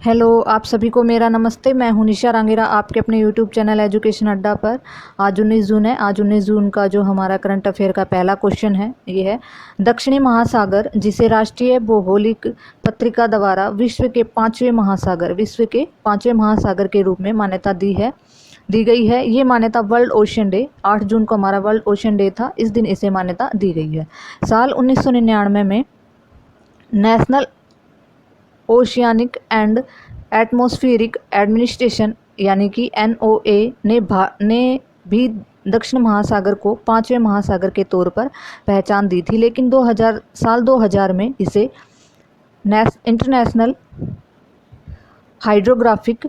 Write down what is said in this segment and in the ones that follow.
Hello, आप सभी को मेरा नमस्ते। मैं हूं निशा रांगेरा, आपके अपने यूट्यूब चैनल एजुकेशन अड्डा पर। आज 19 जून है। आज 19 जून का जो हमारा करंट अफेयर का पहला क्वेश्चन है ये है, दक्षिणी महासागर जिसे राष्ट्रीय भौगोलिक पत्रिका द्वारा विश्व के पांचवें महासागर के रूप में मान्यता दी गई है। ये मान्यता वर्ल्ड ओशन डे 8 जून को हमारा वर्ल्ड ओशन डे था, इस दिन इसे मान्यता दी गई है। साल 1999 में national oceanic and atmospheric administration यानी कि NOAA ने भी दक्षिण महासागर को पांचवें महासागर के तौर पर पहचान दी थी, लेकिन साल 2000 में इसे इंटरनेशनल हाइड्रोग्राफिक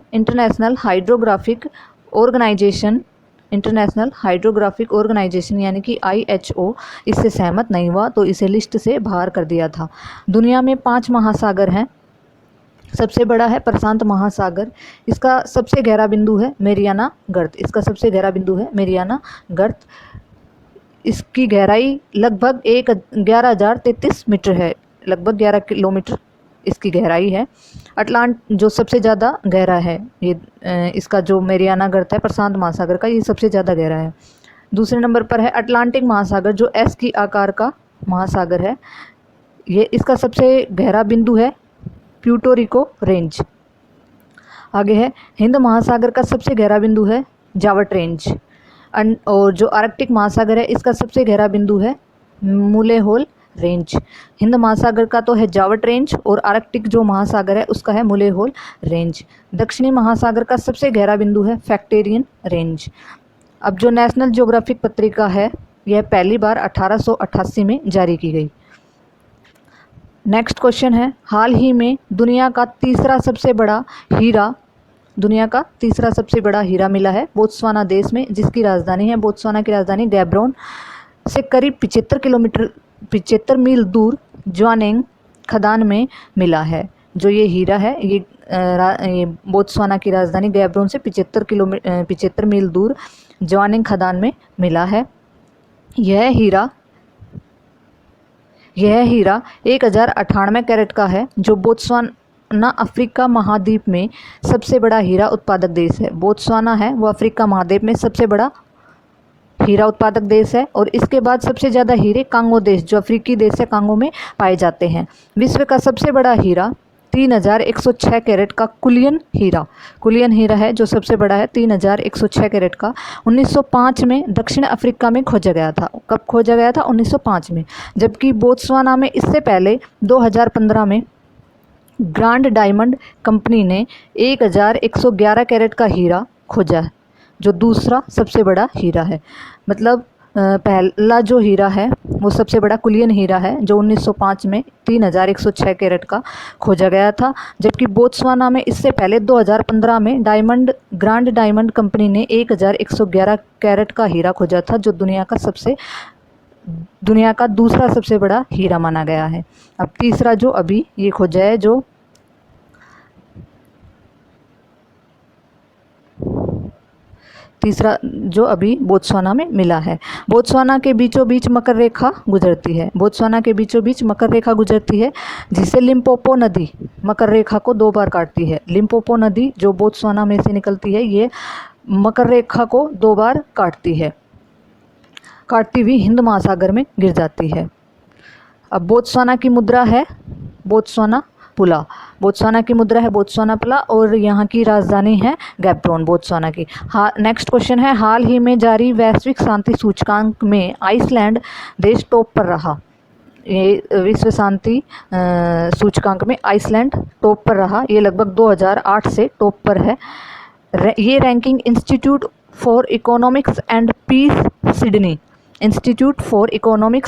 ऑर्गेनाइजेशन यानी कि IHO इससे सहमत नहीं हुआ, तो इसे लिस्ट से बाहर कर दिया था। दुनिया में 5 महासागर हैं। सबसे बड़ा है प्रशांत महासागर, इसका सबसे गहरा बिंदु है मेरियाना गर्त। इसकी गहराई लगभग 11,033 मीटर है, लगभग 11 किलोमीटर इसकी गहराई है। जो सबसे ज़्यादा गहरा है ये इसका जो मेरियाना गर्त है प्रशांत महासागर का, ये सबसे ज़्यादा गहरा है। दूसरे नंबर पर है अटलांटिक महासागर, जो S की आकार का महासागर है। ये इसका सबसे गहरा बिंदु है प्यूर्टो रिको रेंज। आगे है हिंद महासागर का सबसे गहरा बिंदु है जावट रेंज। और जो आर्कटिक महासागर है इसका सबसे गहरा बिंदु है मुलेहोल रेंज। हिंद महासागर का तो है जावट रेंज और आर्कटिक जो महासागर है उसका है मुलेहोल रेंज। दक्षिणी महासागर का सबसे गहरा बिंदु है फैक्टेरियन रेंज। अब जो नेशनल ज्योग्राफिक पत्रिका है यह पहली बार 1888 में जारी की गई। नेक्स्ट क्वेश्चन है, हाल ही में दुनिया का तीसरा सबसे बड़ा हीरा मिला है बोत्सवाना देश में, जिसकी राजधानी है बोत्सवाना की राजधानी गैब्रोन से करीब 75 मील दूर ज्वानेंग खदान में मिला है। जो ये हीरा है ये बोत्सवाना की राजधानी गैब्रोन से 75 मील दूर ज्वानेंग खदान में मिला है। यह हीरा 1098 कैरेट का है, जो बोत्सवाना अफ्रीका महाद्वीप में सबसे बड़ा हीरा उत्पादक देश है। बोत्सवाना है वो अफ्रीका महाद्वीप में सबसे बड़ा हीरा उत्पादक देश है। और इसके बाद सबसे ज़्यादा हीरे कांगो देश, जो अफ्रीकी देश है, कांगो में पाए जाते हैं। विश्व का सबसे बड़ा हीरा 3106 कैरेट का कुलियन हीरा है, जो सबसे बड़ा है 3106 कैरेट का। 1905 में दक्षिण अफ्रीका में खोजा गया था। कब खोजा गया था? 1905 में। जबकि बोत्सवाना में इससे पहले 2015 में ग्रांड डायमंड कंपनी ने 1111 कैरेट का हीरा खोजा, जो दूसरा सबसे बड़ा हीरा है। मतलब पहला जो हीरा है वो सबसे बड़ा कुलियन हीरा है, जो 1905 में 3106 कैरेट का खोजा गया था। जबकि बोत्सवाना में इससे पहले 2015 में ग्रांड डायमंड कंपनी ने 1111 कैरेट का हीरा खोजा था, जो दुनिया का दूसरा सबसे बड़ा हीरा माना गया है। अब तीसरा जो अभी ये खोजा है, जो अभी बोत्सवाना में मिला है। बोत्सवाना के बीचों बीच मकर रेखा गुजरती है, जिसे लिम्पोपो नदी मकर रेखा को 2 बार काटती है। लिम्पोपो नदी जो बोत्सवाना में से निकलती है, ये मकर रेखा को 2 बार काटती हुई हिंद महासागर में गिर जाती है। अब बोत्सवाना की मुद्रा है बोत्सवाना पुला और यहाँ की राजधानी है गैब्रोन बोत्सवाना की। नेक्स्ट क्वेश्चन है, हाल ही में जारी वैश्विक शांति सूचकांक में आइसलैंड देश टॉप पर रहा। ये विश्व शांति सूचकांक में आइसलैंड टॉप पर रहा। ये लगभग 2008 से टॉप पर है। ये ranking institute for economics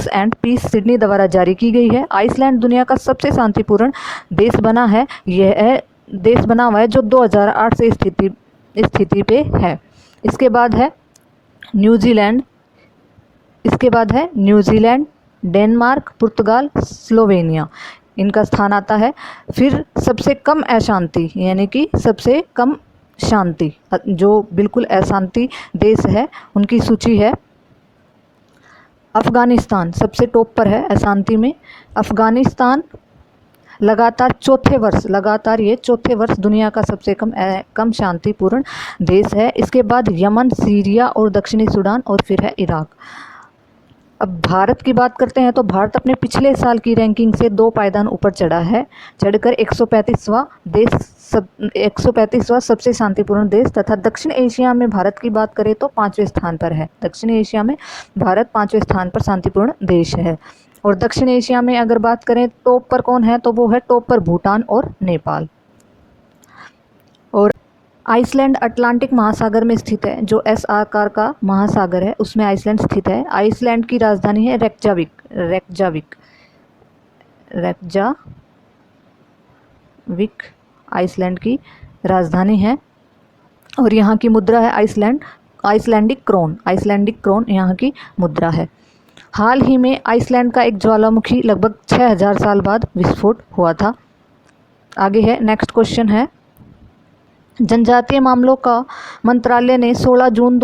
and peace Sydney द्वारा जारी की गई है। आइसलैंड दुनिया का सबसे शांतिपूर्ण देश बना हुआ है, जो 2008 से स्थिति पे है। इसके बाद है न्यूजीलैंड, डेनमार्क, पुर्तगाल, स्लोवेनिया, इनका स्थान आता है। फिर सबसे कम अशांति यानी कि सबसे कम शांति, जो बिल्कुल अशांति देश है, उनकी सूची है। अफ़गानिस्तान सबसे टॉप पर है अशांति में। अफ़गानिस्तान लगातार चौथे वर्ष, लगातार ये चौथे वर्ष दुनिया का सबसे कम शांतिपूर्ण देश है। इसके बाद यमन, सीरिया और दक्षिणी सूडान और फिर है इराक। अब भारत की बात करते हैं तो भारत अपने पिछले साल की रैंकिंग से 2 पायदान ऊपर चढ़ा है, चढ़कर 135वां सबसे शांतिपूर्ण देश तथा दक्षिण एशिया में भारत की बात करें तो 5वें स्थान पर है। दक्षिण एशिया में भारत 5वें स्थान पर शांतिपूर्ण देश है। और दक्षिण एशिया में अगर बात करें टॉप पर कौन है तो वो है टॉप पर भूटान और नेपाल। और आइसलैंड अटलांटिक महासागर में स्थित है, जो एस आकार का महासागर है उसमें आइसलैंड स्थित है। आइसलैंड की राजधानी है रेकजाविक आइसलैंड की राजधानी है। और यहाँ की मुद्रा है आइसलैंडिक क्रोन यहाँ की मुद्रा है। हाल ही में आइसलैंड का एक ज्वालामुखी लगभग 6000 साल बाद विस्फोट हुआ था। आगे है, नेक्स्ट क्वेश्चन है, जनजातीय मामलों का मंत्रालय ने 16 जून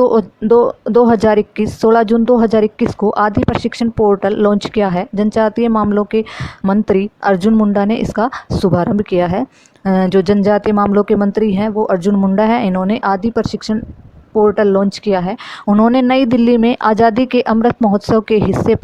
2021 को आदि प्रशिक्षण पोर्टल लॉन्च किया है। जनजातीय मामलों के मंत्री अर्जुन मुंडा ने इसका शुभारंभ किया है। जो जनजातीय मामलों के मंत्री हैं वो अर्जुन मुंडा है। इन्होंने आदि प्रशिक्षण पोर्टल लॉन्च किया है। उन्होंने नई दिल्ली में आज़ादी के अमृत महोत्सव के हिस्से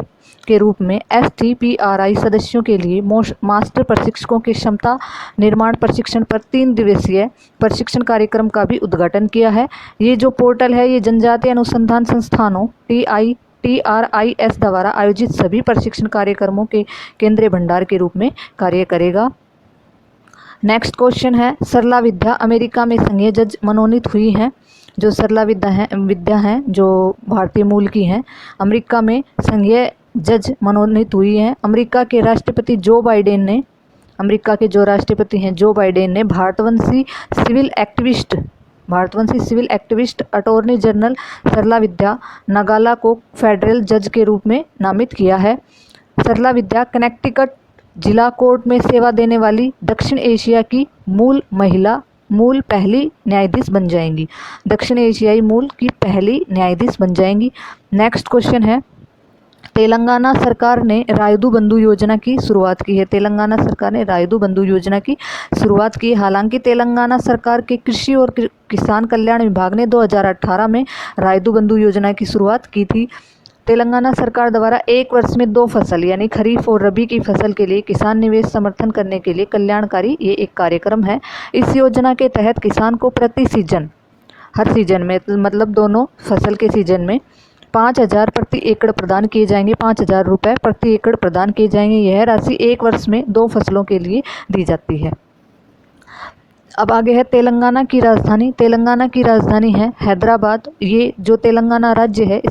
के रूप में STPRI सदस्यों के लिए मास्टर प्रशिक्षकों के क्षमता निर्माण प्रशिक्षण पर 3 दिवसीय प्रशिक्षण कार्यक्रम का भी उद्घाटन किया है। ये जो पोर्टल है ये जनजातीय अनुसंधान संस्थानों TRIS द्वारा आयोजित सभी प्रशिक्षण कार्यक्रमों के केंद्रीय भंडार के रूप में कार्य करेगा। नेक्स्ट क्वेश्चन है, सरला विद्या अमेरिका में संघीय जज मनोनीत हुई हैं। जो सरला विद्या हैं जो भारतीय मूल की हैं, अमेरिका में संघीय जज मनोनीत हुई हैं। अमेरिका के जो राष्ट्रपति हैं जो बाइडेन ने भारतवंशी सिविल एक्टिविस्ट अटॉर्नी जनरल सरला विद्या नगाला को फेडरल जज के रूप में नामित किया है। सरला विद्या कनेक्टिकट जिला कोर्ट में सेवा देने वाली दक्षिण एशिया की मूल पहली न्यायाधीश बन जाएंगी। दक्षिण एशियाई मूल की पहली न्यायाधीश बन जाएंगी। नेक्स्ट क्वेश्चन है, तेलंगाना सरकार ने रायदू बंधु योजना की शुरुआत की है। तेलंगाना सरकार ने रायदू बंधु योजना की शुरुआत की। हालांकि तेलंगाना सरकार के कृषि और किसान कल्याण विभाग ने 2018 में रायदू बंधु योजना की शुरुआत की थी। तेलंगाना सरकार द्वारा 1 वर्ष में 2 फसल यानी खरीफ और रबी की फसल के लिए किसान निवेश समर्थन करने के लिए कल्याणकारी ये एक कार्यक्रम है। इस योजना के तहत किसान को प्रति सीजन, हर सीजन में मतलब दोनों फसल के सीजन में 5000 प्रति एकड़ प्रदान किए जाएंगे। 5000 रुपये प्रति एकड़ प्रदान किए जाएंगे। यह राशि 1 वर्ष में 2 फसलों के लिए दी जाती है। अब आगे है तेलंगाना की राजधानी। तेलंगाना की राजधानी है हैदराबाद। ये जो तेलंगाना राज्य है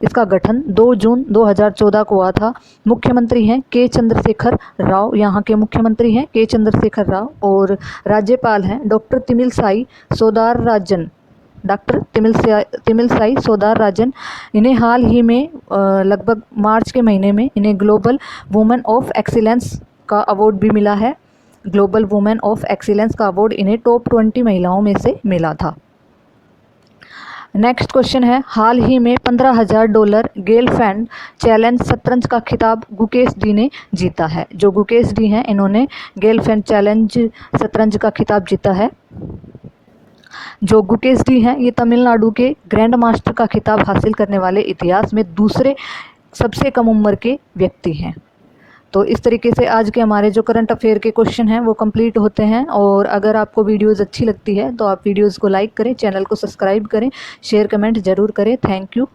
इसका गठन 2 जून 2014 को हुआ था। मुख्यमंत्री हैं के चंद्रशेखर राव, यहाँ के मुख्यमंत्री हैं के चंद्रशेखर राव और राज्यपाल हैं डॉक्टर तिमिलसाई सौंदरराजन। इन्हें हाल ही में लगभग मार्च के महीने में इन्हें ग्लोबल वुमेन ऑफ एक्सीलेंस का अवार्ड भी मिला है। ग्लोबल वुमेन ऑफ एक्सीलेंस का अवार्ड इन्हें टॉप 20 महिलाओं में से मिला था। नेक्स्ट क्वेश्चन है, हाल ही में $15,000 गेलफैंड चैलेंज शतरंज का खिताब गुकेश डी ने जीता है। जो गुकेश डी हैं इन्होंने गेलफैंड चैलेंज शतरंज का खिताब जीता है। जो गुकेश डी हैं ये तमिलनाडु के ग्रैंड मास्टर का खिताब हासिल करने वाले इतिहास में दूसरे सबसे कम उम्र के व्यक्ति हैं। तो इस तरीके से आज के हमारे जो करंट अफेयर के क्वेश्चन हैं वो कंप्लीट होते हैं। और अगर आपको वीडियोस अच्छी लगती है तो आप वीडियोस को लाइक करें, चैनल को सब्सक्राइब करें, शेयर कमेंट ज़रूर करें। Thank you.